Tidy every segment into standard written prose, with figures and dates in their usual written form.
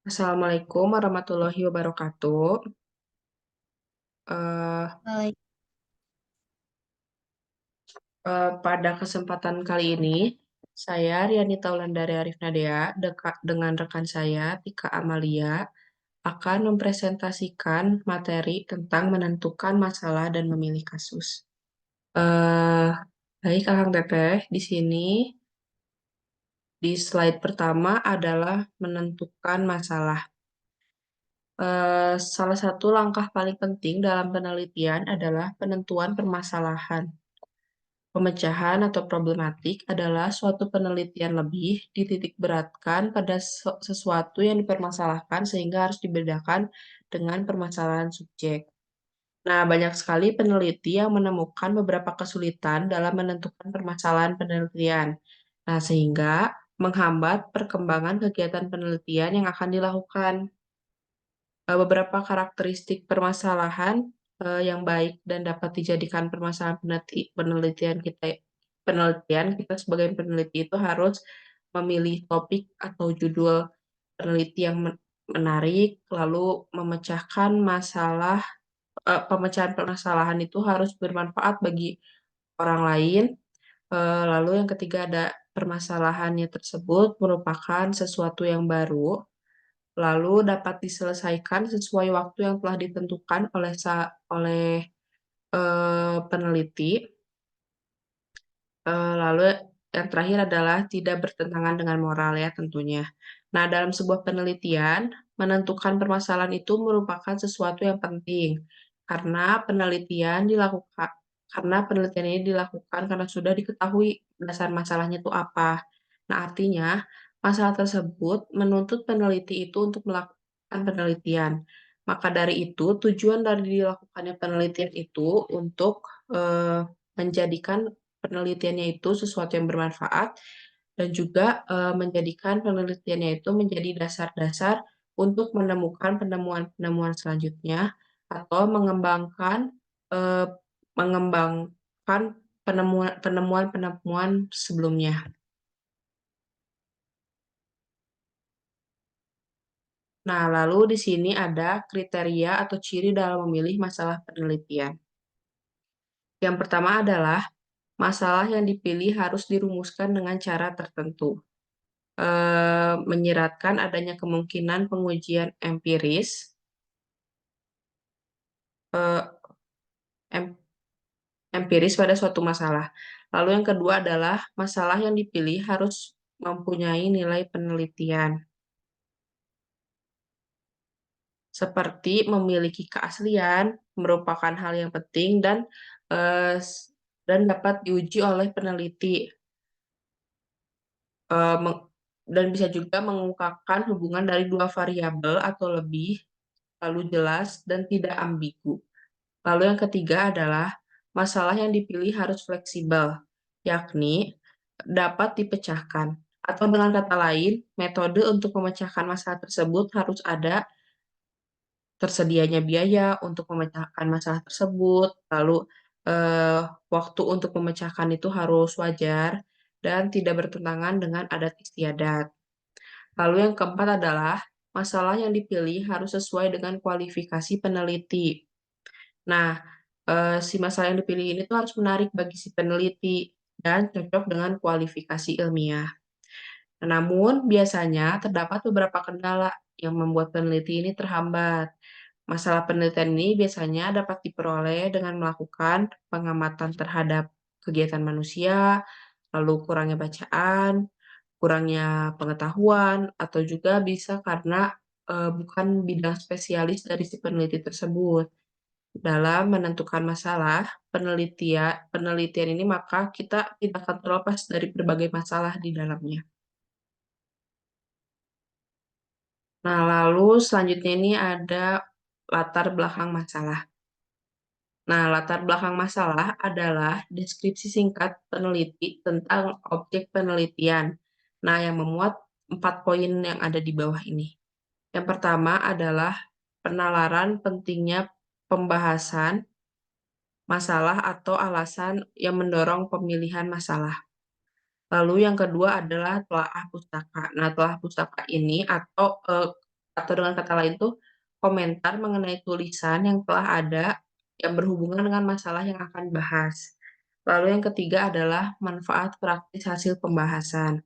Assalamualaikum warahmatullahi wabarakatuh. Eh, Baik, pada kesempatan kali ini, saya Riani Taulandari Arif Nadea dengan rekan saya Tika Amalia akan mempresentasikan materi tentang menentukan masalah dan memilih kasus. Eh, Baik, Kakang Teteh, di sini di slide pertama adalah menentukan masalah. Salah satu langkah paling penting dalam penelitian adalah penentuan permasalahan. Pemecahan atau problematik adalah suatu penelitian lebih dititik beratkan pada sesuatu yang dipermasalahkan sehingga harus dibedakan dengan permasalahan subjek. Nah, banyak sekali peneliti yang menemukan beberapa kesulitan dalam menentukan permasalahan penelitian. Nah, sehingga menghambat perkembangan kegiatan penelitian yang akan dilakukan. Beberapa karakteristik permasalahan yang baik dan dapat dijadikan permasalahan penelitian kita sebagai peneliti itu harus memilih topik atau judul peneliti yang menarik, lalu pemecahan permasalahan itu harus bermanfaat bagi orang lain. Lalu yang ketiga ada permasalahannya tersebut merupakan sesuatu yang baru, lalu dapat diselesaikan sesuai waktu yang telah ditentukan oleh peneliti. Lalu yang terakhir adalah tidak bertentangan dengan moral ya tentunya. Nah, dalam sebuah penelitian, menentukan permasalahan itu merupakan sesuatu yang penting karena penelitian ini dilakukan karena sudah diketahui dasar masalahnya itu apa. Nah, artinya masalah tersebut menuntut peneliti itu untuk melakukan penelitian. Maka dari itu, tujuan dari dilakukannya penelitian itu untuk menjadikan penelitiannya itu sesuatu yang bermanfaat dan juga menjadikan penelitiannya itu menjadi dasar-dasar untuk menemukan penemuan-penemuan selanjutnya atau eh, mengembangkan penemuan-penemuan sebelumnya. Nah, lalu di sini ada kriteria atau ciri dalam memilih masalah penelitian. Yang pertama adalah masalah yang dipilih harus dirumuskan dengan cara tertentu. Menyiratkan adanya kemungkinan pengujian eh, em- empiris pada suatu masalah. Lalu yang kedua adalah masalah yang dipilih harus mempunyai nilai penelitian, seperti memiliki keaslian, merupakan hal yang penting eh, s- dan dapat diuji oleh peneliti. Eh, meng- dan bisa juga mengungkapkan hubungan dari dua variabel atau lebih, lalu jelas dan tidak ambigu. Lalu yang ketiga adalah masalah yang dipilih harus fleksibel, yakni dapat dipecahkan. Atau dengan kata lain, metode untuk memecahkan masalah tersebut harus ada tersedianya biaya untuk memecahkan masalah tersebut, lalu eh, waktu untuk memecahkan itu harus wajar dan tidak bertentangan dengan adat istiadat. Lalu yang keempat adalah masalah yang dipilih harus sesuai dengan kualifikasi peneliti. Nah, si masalah yang dipilih ini tuh harus menarik bagi si peneliti dan cocok dengan kualifikasi ilmiah. Namun, biasanya terdapat beberapa kendala yang membuat peneliti ini terhambat. Masalah penelitian ini biasanya dapat diperoleh dengan melakukan pengamatan terhadap kegiatan manusia, lalu kurangnya bacaan, kurangnya pengetahuan, atau juga bisa karena bukan bidang spesialis dari si peneliti tersebut. Dalam menentukan masalah, penelitian ini maka kita tidak akan terlepas dari berbagai masalah di dalamnya. Nah, lalu selanjutnya ini ada latar belakang masalah. Nah, latar belakang masalah adalah deskripsi singkat peneliti tentang objek penelitian. Nah, yang memuat 4 poin yang ada di bawah ini. Yang pertama adalah penalaran pentingnya pembahasan masalah atau alasan yang mendorong pemilihan masalah. Lalu yang kedua adalah telaah pustaka. Nah, telaah pustaka ini atau atau dengan kata lain tuh, komentar mengenai tulisan yang telah ada yang berhubungan dengan masalah yang akan dibahas. Lalu yang ketiga adalah manfaat praktis hasil pembahasan.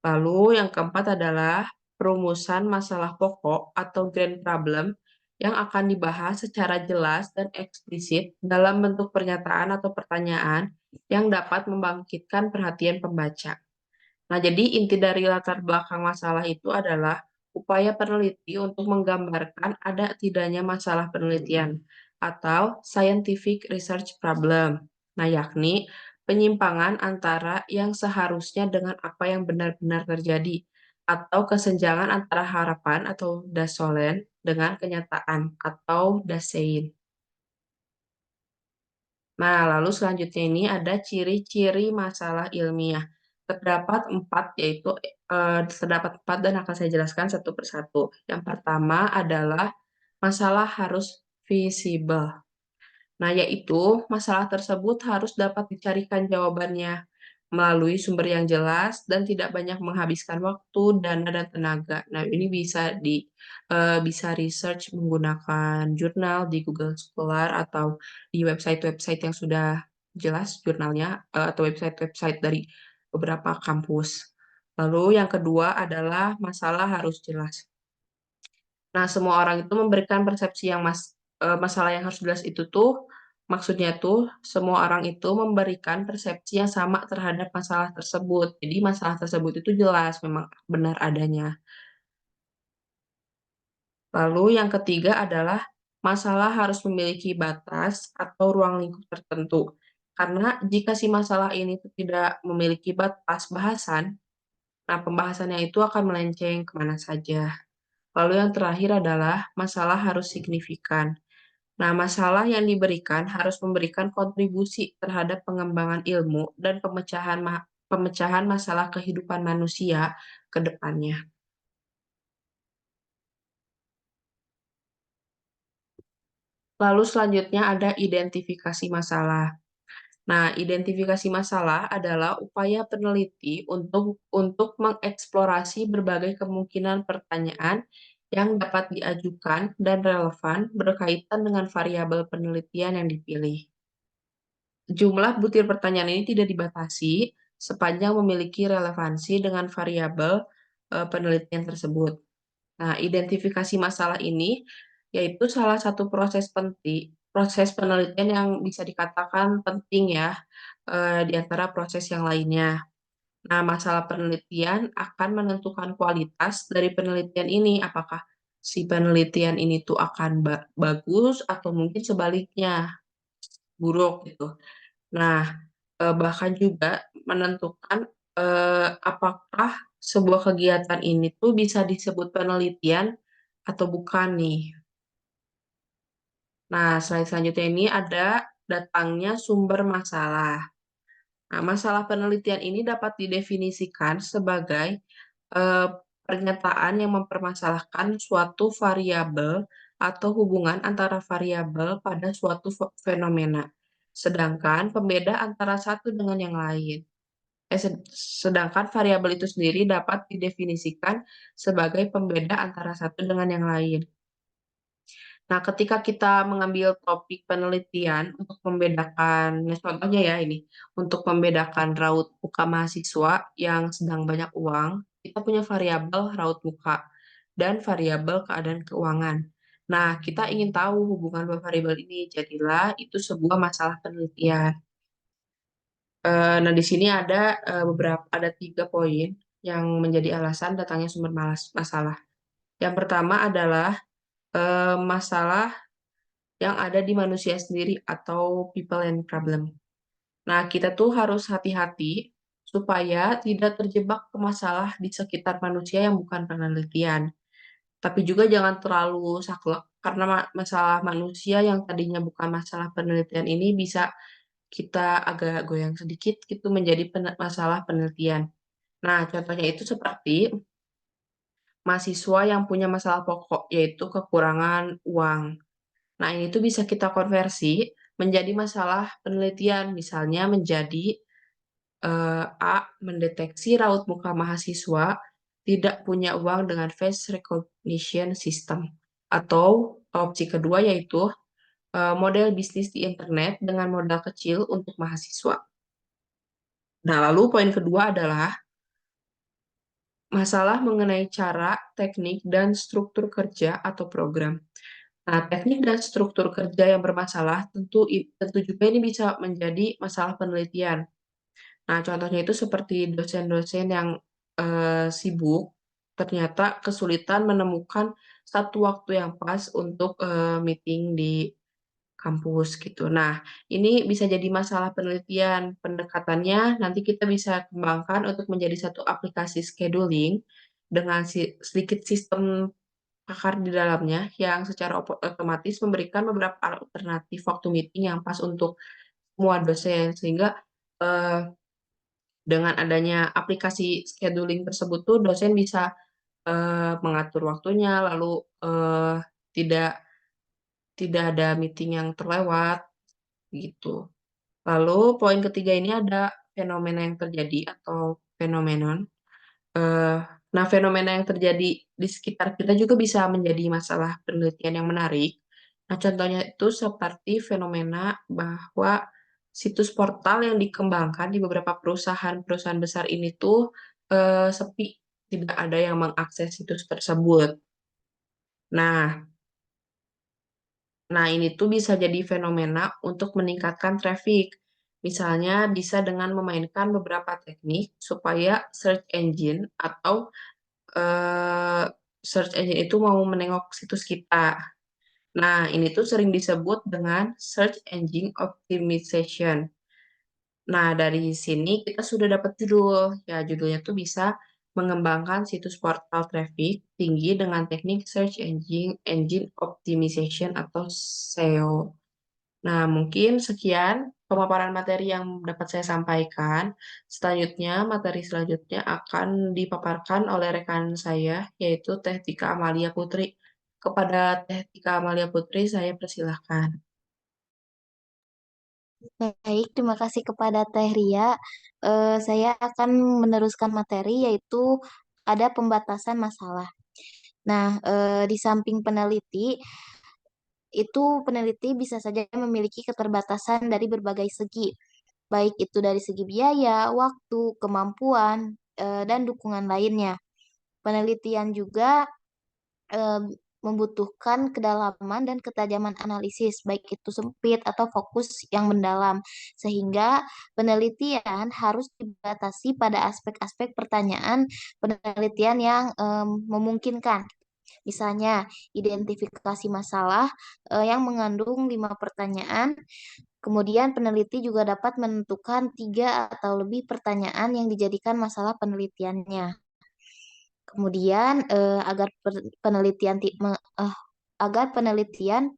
Lalu yang keempat adalah perumusan masalah pokok atau grand problem yang akan dibahas secara jelas dan eksplisit dalam bentuk pernyataan atau pertanyaan yang dapat membangkitkan perhatian pembaca. Nah, jadi inti dari latar belakang masalah itu adalah upaya peneliti untuk menggambarkan ada tidaknya masalah penelitian atau scientific research problem. Nah, yakni penyimpangan antara yang seharusnya dengan apa yang benar-benar terjadi atau kesenjangan antara harapan atau dasolen dengan kenyataan atau dasein. Nah, lalu selanjutnya ini ada ciri-ciri masalah ilmiah. Terdapat 4, yaitu, terdapat 4 dan akan saya jelaskan satu persatu. Yang pertama adalah masalah harus visible. Nah, yaitu masalah tersebut harus dapat dicarikan jawabannya melalui sumber yang jelas dan tidak banyak menghabiskan waktu, dana, dan tenaga. Nah, ini bisa research menggunakan jurnal di Google Scholar atau di website-website yang sudah jelas jurnalnya, atau website-website dari beberapa kampus. Lalu yang kedua adalah masalah harus jelas. Nah, semua orang itu memberikan persepsi yang masalah yang harus jelas itu tuh, maksudnya tuh semua orang itu memberikan persepsi yang sama terhadap masalah tersebut. Jadi masalah tersebut itu jelas, memang benar adanya. Lalu yang ketiga adalah masalah harus memiliki batas atau ruang lingkup tertentu. Karena jika si masalah ini tuh tidak memiliki batas bahasan, nah pembahasannya itu akan melenceng kemana saja. Lalu yang terakhir adalah masalah harus signifikan. Nah, masalah yang diberikan harus memberikan kontribusi terhadap pengembangan ilmu dan pemecahan masalah kehidupan manusia ke depannya. Lalu selanjutnya ada identifikasi masalah. Nah, identifikasi masalah adalah upaya peneliti untuk mengeksplorasi berbagai kemungkinan pertanyaan yang dapat diajukan dan relevan berkaitan dengan variabel penelitian yang dipilih. Jumlah butir pertanyaan ini tidak dibatasi sepanjang memiliki relevansi dengan variabel penelitian tersebut. Nah, identifikasi masalah ini yaitu salah satu proses penelitian yang bisa dikatakan penting ya, di antara proses yang lainnya. Nah, masalah penelitian akan menentukan kualitas dari penelitian ini, apakah si penelitian ini tuh akan bagus atau mungkin sebaliknya, buruk gitu. Nah, bahkan juga menentukan, apakah sebuah kegiatan ini tuh bisa disebut penelitian atau bukan nih. Nah, slide selanjutnya ini ada datangnya sumber masalah. Nah, masalah penelitian ini dapat didefinisikan sebagai, eee, pernyataan yang mempermasalahkan suatu variabel atau hubungan antara variabel pada suatu fenomena, sedangkan pembeda antara satu dengan yang lain. Sedangkan variabel itu sendiri dapat didefinisikan sebagai pembeda antara satu dengan yang lain. Nah, ketika kita mengambil topik penelitian untuk membedakan contohnya ya ini, untuk membedakan raut muka mahasiswa yang sedang banyak uang, kita punya variabel raut muka dan variabel keadaan keuangan. Nah, kita ingin tahu hubungan dua variabel ini, jadilah itu sebuah masalah penelitian. Nah, di sini ada 3 poin yang menjadi alasan datangnya sumber masalah. Yang pertama adalah, masalah yang ada di manusia sendiri atau people and problem. Nah, kita tuh harus hati-hati supaya tidak terjebak ke masalah di sekitar manusia yang bukan penelitian. Tapi juga jangan terlalu saklek karena masalah manusia yang tadinya bukan masalah penelitian ini bisa kita agak goyang sedikit gitu menjadi masalah penelitian. Nah, contohnya itu seperti mahasiswa yang punya masalah pokok, yaitu kekurangan uang. Nah, ini tuh bisa kita konversi menjadi masalah penelitian, misalnya menjadi A mendeteksi raut muka mahasiswa tidak punya uang dengan face recognition system. Atau opsi kedua yaitu model bisnis di internet dengan modal kecil untuk mahasiswa. Nah, lalu poin kedua adalah masalah mengenai cara, teknik, dan struktur kerja atau program. Nah, teknik dan struktur kerja yang bermasalah tentu juga ini bisa menjadi masalah penelitian. Nah, contohnya itu seperti dosen-dosen yang sibuk, ternyata kesulitan menemukan satu waktu yang pas untuk meeting di kampus gitu. Nah, ini bisa jadi masalah penelitian. Pendekatannya nanti kita bisa kembangkan untuk menjadi satu aplikasi scheduling dengan sedikit sistem pakar di dalamnya yang secara otomatis memberikan beberapa alternatif waktu meeting yang pas untuk semua dosen sehingga eh, dengan adanya aplikasi scheduling tersebut tuh dosen bisa mengatur waktunya lalu eh, tidak tidak ada meeting yang terlewat gitu. Lalu poin ketiga ini ada fenomena yang terjadi atau fenomenon. Eh, nah, fenomena yang terjadi di sekitar kita juga bisa menjadi masalah penelitian yang menarik. Nah, contohnya itu seperti fenomena bahwa situs portal yang dikembangkan di beberapa perusahaan-perusahaan besar ini tuh sepi, tidak ada yang mengakses situs tersebut. Nah, Nah, ini tuh bisa jadi fenomena untuk meningkatkan traffic. Misalnya bisa dengan memainkan beberapa teknik supaya search engine atau eh, search engine itu mau menengok situs kita. Nah, ini tuh sering disebut dengan search engine optimization. Nah, dari sini kita sudah dapat judul. Ya, judulnya tuh bisa mengembangkan situs portal traffic tinggi dengan teknik search engine optimization atau SEO. Nah, mungkin sekian pemaparan materi yang dapat saya sampaikan. Selanjutnya, materi selanjutnya akan dipaparkan oleh rekan saya, yaitu Teh Tika Amalia Putri. Kepada Teh Tika Amalia Putri, saya persilahkan. Baik, terima kasih kepada Teh Ria. Saya akan meneruskan materi yaitu ada pembatasan masalah. Nah, di samping peneliti, itu peneliti bisa saja memiliki keterbatasan dari berbagai segi, baik itu dari segi biaya, waktu, kemampuan, dan dukungan lainnya. Penelitian juga eh, membutuhkan kedalaman dan ketajaman analisis, baik itu sempit atau fokus yang mendalam, sehingga penelitian harus dibatasi pada aspek-aspek pertanyaan penelitian yang memungkinkan. Misalnya, identifikasi masalah yang mengandung 5 pertanyaan. Kemudian peneliti juga dapat menentukan 3 atau lebih pertanyaan yang dijadikan masalah penelitiannya. Kemudian agar penelitian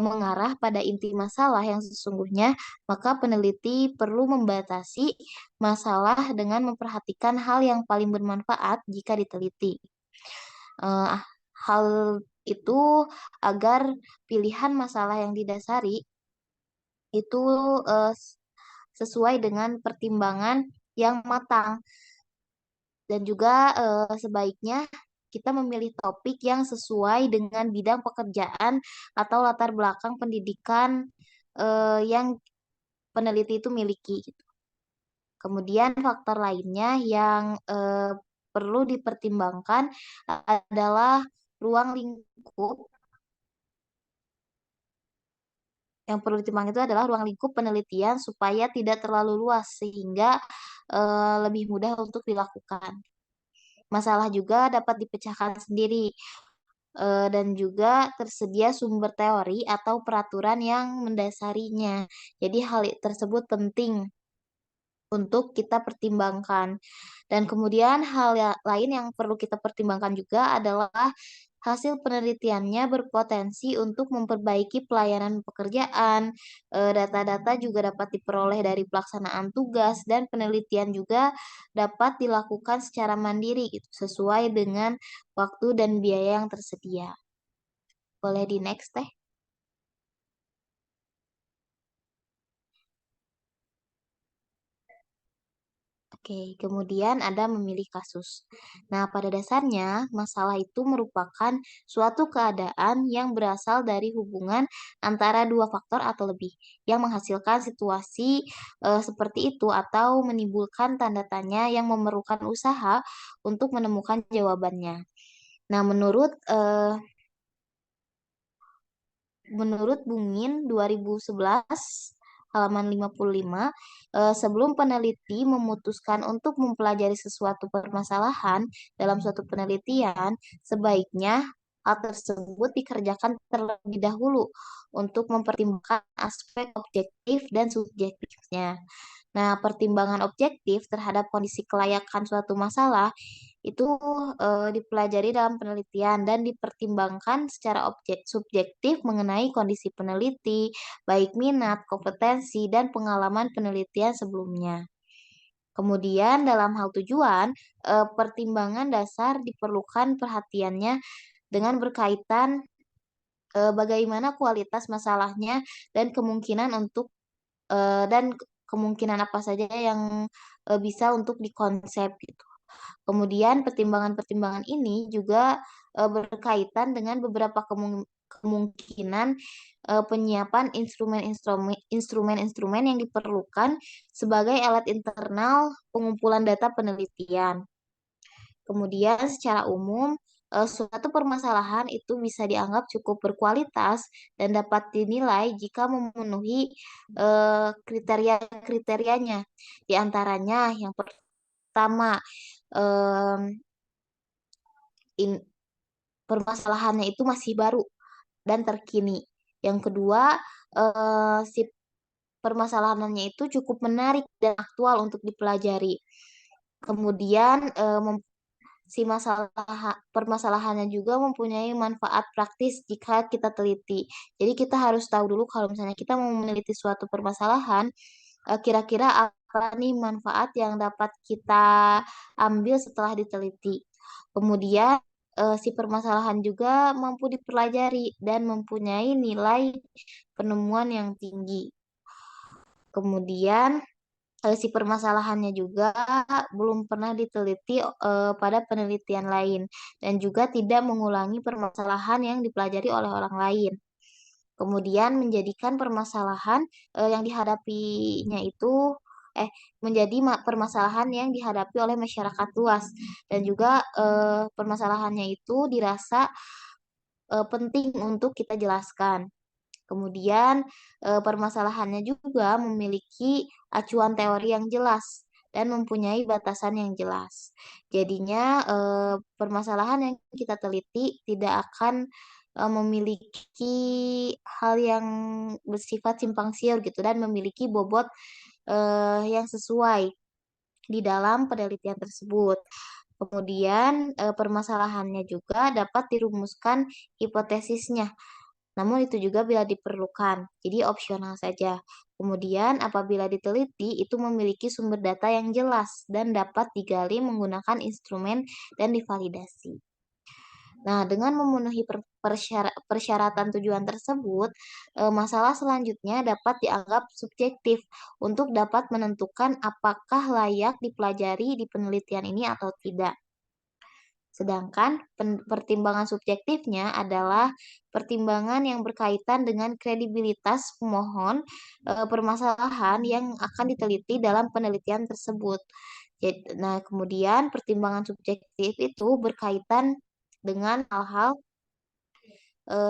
mengarah pada inti masalah yang sesungguhnya, maka peneliti perlu membatasi masalah dengan memperhatikan hal yang paling bermanfaat jika diteliti. Eh, Hal itu agar pilihan masalah yang didasari itu eh, sesuai dengan pertimbangan yang matang. Dan juga sebaiknya kita memilih topik yang sesuai dengan bidang pekerjaan atau latar belakang pendidikan yang peneliti itu miliki, gitu. Kemudian faktor lainnya yang perlu dipertimbangkan adalah ruang lingkup. Yang perlu dipertimbangkan itu adalah ruang lingkup penelitian supaya tidak terlalu luas sehingga lebih mudah untuk dilakukan. Masalah juga dapat dipecahkan sendiri dan juga tersedia sumber teori atau peraturan yang mendasarinya. Jadi hal tersebut penting untuk kita pertimbangkan. Dan kemudian lain yang perlu kita pertimbangkan juga adalah hasil penelitiannya berpotensi untuk memperbaiki pelayanan pekerjaan. Data-data juga dapat diperoleh dari pelaksanaan tugas dan penelitian juga dapat dilakukan secara mandiri gitu, sesuai dengan waktu dan biaya yang tersedia. Boleh di next teh? Oke, kemudian ada memilih kasus. Nah, pada dasarnya, masalah itu merupakan suatu keadaan yang berasal dari hubungan antara dua faktor atau lebih, yang menghasilkan situasi seperti itu atau menimbulkan tanda tanya yang memerlukan usaha untuk menemukan jawabannya. Nah, menurut Bungin 2011 halaman 55, sebelum peneliti memutuskan untuk mempelajari sesuatu permasalahan dalam suatu penelitian, sebaiknya hal tersebut dikerjakan terlebih dahulu untuk mempertimbangkan aspek objektif dan subjektifnya. Nah, pertimbangan objektif terhadap kondisi kelayakan suatu masalah itu dipelajari dalam penelitian dan dipertimbangkan secara subjektif mengenai kondisi peneliti, baik minat, kompetensi, dan pengalaman penelitian sebelumnya. Kemudian dalam hal tujuan, pertimbangan dasar diperlukan perhatiannya dengan berkaitan bagaimana kualitas masalahnya dan dan kemungkinan apa saja yang bisa untuk dikonsep gitu. Kemudian pertimbangan-pertimbangan ini juga berkaitan dengan beberapa kemungkinan penyiapan instrumen-instrumen yang diperlukan sebagai alat internal pengumpulan data penelitian. Kemudian secara umum, suatu permasalahan itu bisa dianggap cukup berkualitas dan dapat dinilai jika memenuhi kriteria-kriterianya. Di antaranya yang pertama, em, in- permasalahannya itu masih baru dan terkini. Yang kedua, si permasalahannya itu cukup menarik dan aktual untuk dipelajari. Kemudian, si permasalahannya juga mempunyai manfaat praktis jika kita teliti. Jadi kita harus tahu dulu kalau misalnya kita mau meneliti suatu permasalahan, kira-kira apa nih manfaat yang dapat kita ambil setelah diteliti. Kemudian si permasalahan juga mampu dipelajari dan mempunyai nilai penemuan yang tinggi. Kemudian si permasalahannya juga belum pernah diteliti pada penelitian lain dan juga tidak mengulangi permasalahan yang dipelajari oleh orang lain. Kemudian menjadikan permasalahan yang dihadapinya itu menjadi permasalahan yang dihadapi oleh masyarakat luas dan juga permasalahannya itu dirasa penting untuk kita jelaskan. Kemudian permasalahannya juga memiliki acuan teori yang jelas dan mempunyai batasan yang jelas. Jadinya permasalahan yang kita teliti tidak akan memiliki hal yang bersifat simpang siur gitu dan memiliki bobot yang sesuai di dalam penelitian tersebut. Kemudian permasalahannya juga dapat dirumuskan hipotesisnya, namun itu juga bila diperlukan, jadi opsional saja. Kemudian apabila diteliti, itu memiliki sumber data yang jelas dan dapat digali menggunakan instrumen dan divalidasi. Nah, dengan memenuhi persyaratan tujuan tersebut, masalah selanjutnya dapat dianggap subjektif untuk dapat menentukan apakah layak dipelajari di penelitian ini atau tidak. Sedangkan pertimbangan subjektifnya adalah pertimbangan yang berkaitan dengan kredibilitas pemohon permasalahan yang akan diteliti dalam penelitian tersebut. Nah, kemudian pertimbangan subjektif itu berkaitan dengan hal-hal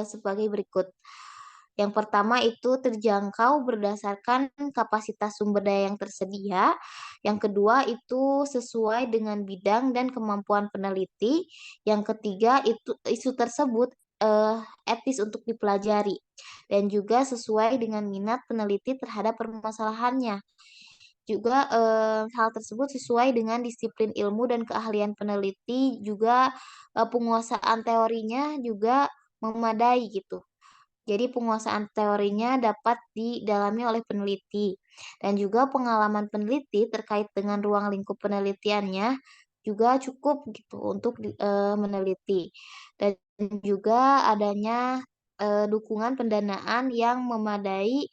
sebagai berikut. Yang pertama itu terjangkau berdasarkan kapasitas sumber daya yang tersedia. Yang kedua itu sesuai dengan bidang dan kemampuan peneliti. Yang ketiga itu isu tersebut eh, etis untuk dipelajari dan juga sesuai dengan minat peneliti terhadap permasalahannya. Juga hal tersebut sesuai dengan disiplin ilmu dan keahlian peneliti, juga penguasaan teorinya juga memadai gitu. Jadi penguasaan teorinya dapat didalami oleh peneliti dan juga pengalaman peneliti terkait dengan ruang lingkup penelitiannya juga cukup gitu untuk meneliti. Dan juga adanya dukungan pendanaan yang memadai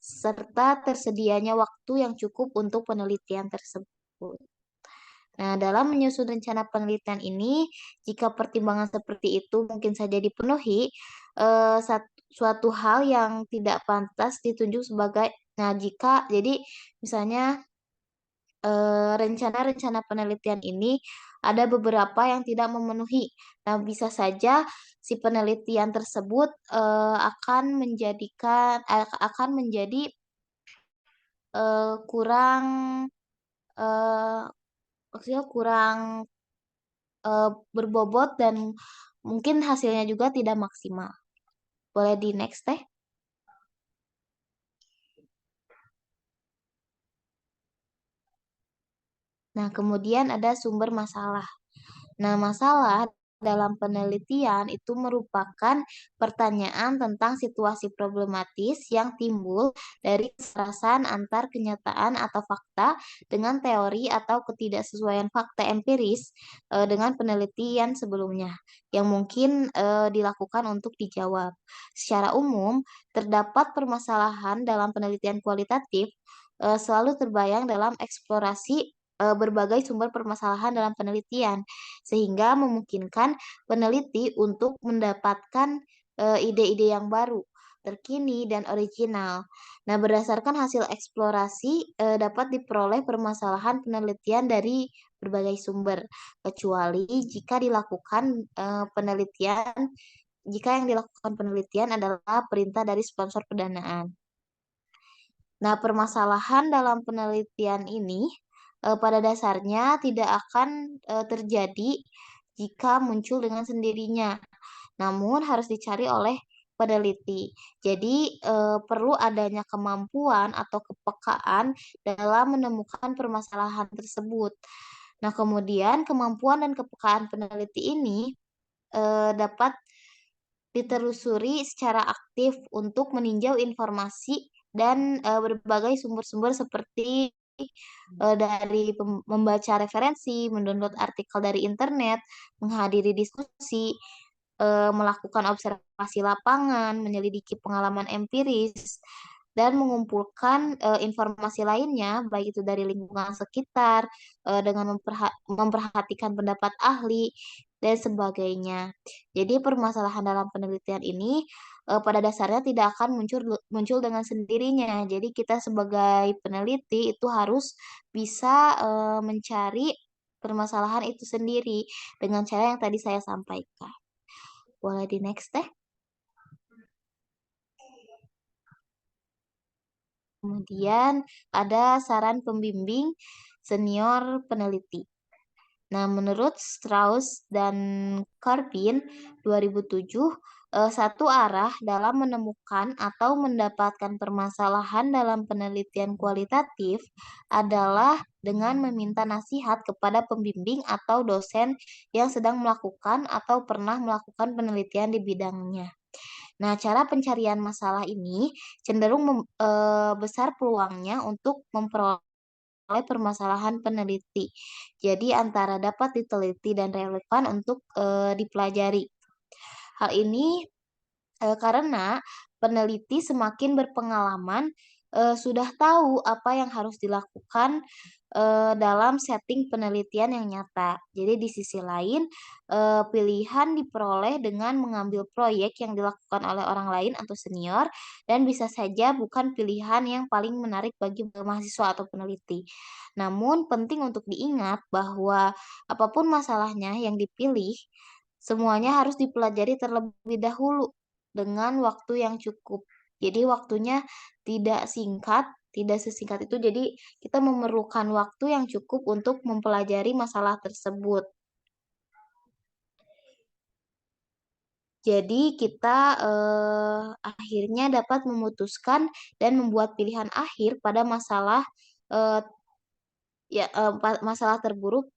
serta tersedianya waktu yang cukup untuk penelitian tersebut. Nah, dalam menyusun rencana penelitian ini, jika pertimbangan seperti itu mungkin saja dipenuhi, suatu hal yang tidak pantas ditunjuk sebagai, nah jika, jadi misalnya rencana-rencana penelitian ini ada beberapa yang tidak memenuhi. Nah, bisa saja si penelitian tersebut akan menjadi kurang eh, maksudnya kurang berbobot dan mungkin hasilnya juga tidak maksimal. Boleh di next teh? Nah, kemudian ada sumber masalah. Nah, masalah dalam penelitian itu merupakan pertanyaan tentang situasi problematis yang timbul dari keserasan antar kenyataan atau fakta dengan teori atau ketidaksesuaian fakta empiris dengan penelitian sebelumnya yang mungkin dilakukan untuk dijawab. Secara umum, terdapat permasalahan dalam penelitian kualitatif selalu terbayang dalam eksplorasi berbagai sumber permasalahan dalam penelitian sehingga memungkinkan peneliti untuk mendapatkan ide-ide yang baru, terkini, dan original. Nah, berdasarkan hasil eksplorasi dapat diperoleh permasalahan penelitian dari berbagai sumber, kecuali jika yang dilakukan penelitian adalah perintah dari sponsor pendanaan. Nah, permasalahan dalam penelitian ini pada dasarnya tidak akan terjadi jika muncul dengan sendirinya, namun harus dicari oleh peneliti. Jadi, perlu adanya kemampuan atau kepekaan dalam menemukan permasalahan tersebut. Nah, kemudian kemampuan dan kepekaan peneliti ini dapat ditelusuri secara aktif untuk meninjau informasi dan berbagai sumber-sumber seperti dari membaca referensi, mendownload artikel dari internet, menghadiri diskusi, melakukan observasi lapangan, menyelidiki pengalaman empiris, dan mengumpulkan informasi lainnya, baik itu dari lingkungan sekitar, dengan memperhatikan pendapat ahli, dan sebagainya. Jadi permasalahan dalam penelitian ini pada dasarnya tidak akan muncul dengan sendirinya. Jadi kita sebagai peneliti itu harus bisa mencari permasalahan itu sendiri dengan cara yang tadi saya sampaikan. Boleh di next teh. Kemudian ada saran pembimbing senior peneliti. Nah, menurut Strauss dan Karpin 2007, satu arah dalam menemukan atau mendapatkan permasalahan dalam penelitian kualitatif adalah dengan meminta nasihat kepada pembimbing atau dosen yang sedang melakukan atau pernah melakukan penelitian di bidangnya. Nah, cara pencarian masalah ini cenderung besar peluangnya untuk memperoleh permasalahan peneliti. Jadi antara dapat diteliti dan relevan untuk dipelajari. Hal ini karena peneliti semakin berpengalaman sudah tahu apa yang harus dilakukan dalam setting penelitian yang nyata. Jadi di sisi lain, pilihan diperoleh dengan mengambil proyek yang dilakukan oleh orang lain atau senior dan bisa saja bukan pilihan yang paling menarik bagi mahasiswa atau peneliti. Namun penting untuk diingat bahwa apapun masalahnya yang dipilih, semuanya harus dipelajari terlebih dahulu dengan waktu yang cukup. Jadi waktunya tidak singkat, tidak sesingkat itu. Jadi kita memerlukan waktu yang cukup untuk mempelajari masalah tersebut. Jadi kita akhirnya dapat memutuskan dan membuat pilihan akhir pada eh, masalah terburuk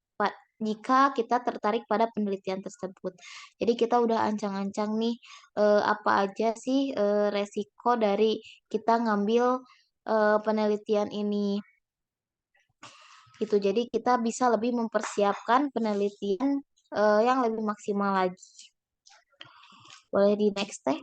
jika kita tertarik pada penelitian tersebut. Jadi kita udah ancang-ancang nih apa aja sih resiko dari kita ngambil penelitian ini. Gitu. Jadi kita bisa lebih mempersiapkan penelitian yang lebih maksimal lagi. Boleh di next teh?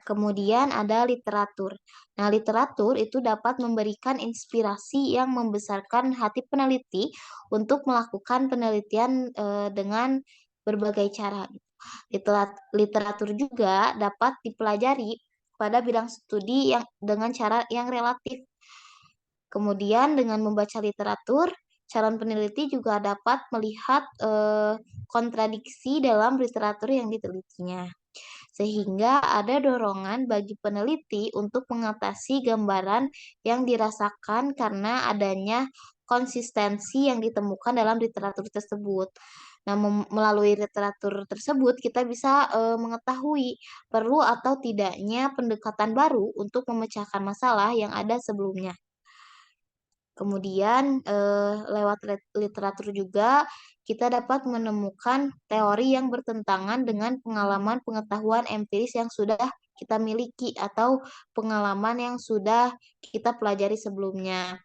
Kemudian ada literatur. Nah, literatur itu dapat memberikan inspirasi yang membesarkan hati peneliti untuk melakukan penelitian dengan berbagai cara. Literatur juga dapat dipelajari pada bidang studi yang dengan cara yang relatif. Kemudian dengan membaca literatur, calon peneliti juga dapat melihat kontradiksi dalam literatur yang ditelitinya. Sehingga ada dorongan bagi peneliti untuk mengatasi gambaran yang dirasakan karena adanya konsistensi yang ditemukan dalam literatur tersebut. Nah, melalui literatur tersebut kita bisa mengetahui perlu atau tidaknya pendekatan baru untuk memecahkan masalah yang ada sebelumnya. Kemudian lewat literatur juga kita dapat menemukan teori yang bertentangan dengan pengalaman pengetahuan empiris yang sudah kita miliki atau pengalaman yang sudah kita pelajari sebelumnya.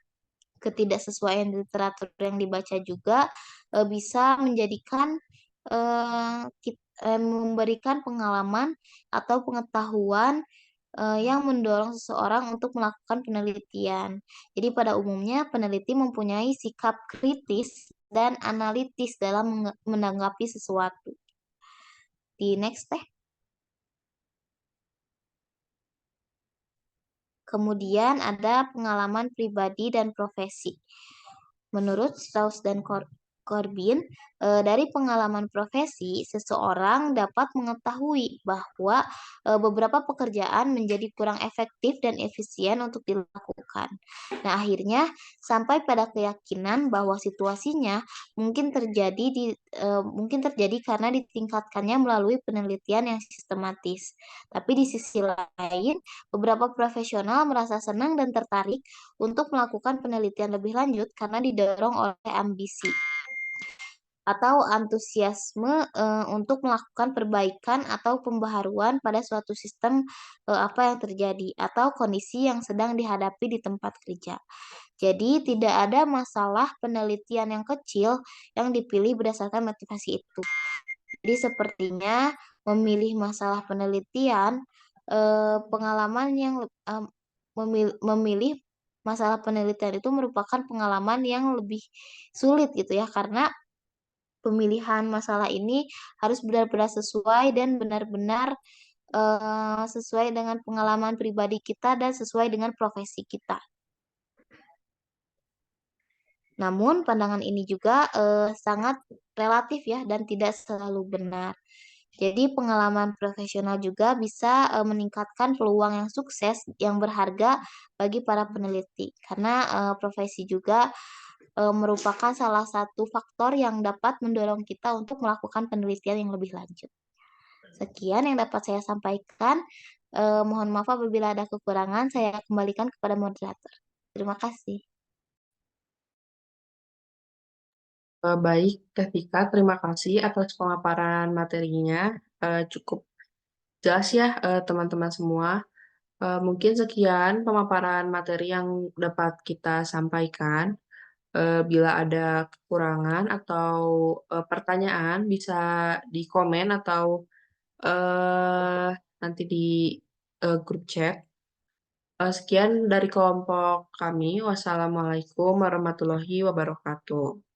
Ketidaksesuaian literatur yang dibaca juga bisa menjadikan memberikan pengalaman atau pengetahuan yang mendorong seseorang untuk melakukan penelitian. Jadi pada umumnya peneliti mempunyai sikap kritis dan analitis dalam menanggapi sesuatu. Di next teh. Kemudian ada pengalaman pribadi dan profesi. Menurut Strauss dan Corbin, dari pengalaman profesi, seseorang dapat mengetahui bahwa beberapa pekerjaan menjadi kurang efektif dan efisien untuk dilakukan. Nah, akhirnya sampai pada keyakinan bahwa situasinya mungkin terjadi karena ditingkatkannya melalui penelitian yang sistematis. Tapi di sisi lain, beberapa profesional merasa senang dan tertarik untuk melakukan penelitian lebih lanjut karena didorong oleh ambisi atau antusiasme untuk melakukan perbaikan atau pembaharuan pada suatu sistem apa yang terjadi atau kondisi yang sedang dihadapi di tempat kerja. Jadi tidak ada masalah penelitian yang kecil yang dipilih berdasarkan motivasi itu. Jadi sepertinya memilih masalah penelitian pengalaman yang memilih masalah penelitian itu merupakan pengalaman yang lebih sulit gitu ya karena pemilihan masalah ini harus benar-benar sesuai dan benar-benar sesuai dengan pengalaman pribadi kita dan sesuai dengan profesi kita. Namun pandangan ini juga sangat relatif ya dan tidak selalu benar. Jadi pengalaman profesional juga bisa meningkatkan peluang yang sukses yang berharga bagi para peneliti karena profesi juga merupakan salah satu faktor yang dapat mendorong kita untuk melakukan penelitian yang lebih lanjut. Sekian yang dapat saya sampaikan. Mohon maaf apabila ada kekurangan, saya kembalikan kepada moderator. Terima kasih. Baik, Teh Tika, terima kasih atas pemaparan materinya. Cukup jelas ya, teman-teman semua. Mungkin sekian pemaparan materi yang dapat kita sampaikan. Bila ada kekurangan atau pertanyaan, bisa di komen atau nanti di grup chat. Sekian dari kelompok kami. Wassalamualaikum warahmatullahi wabarakatuh.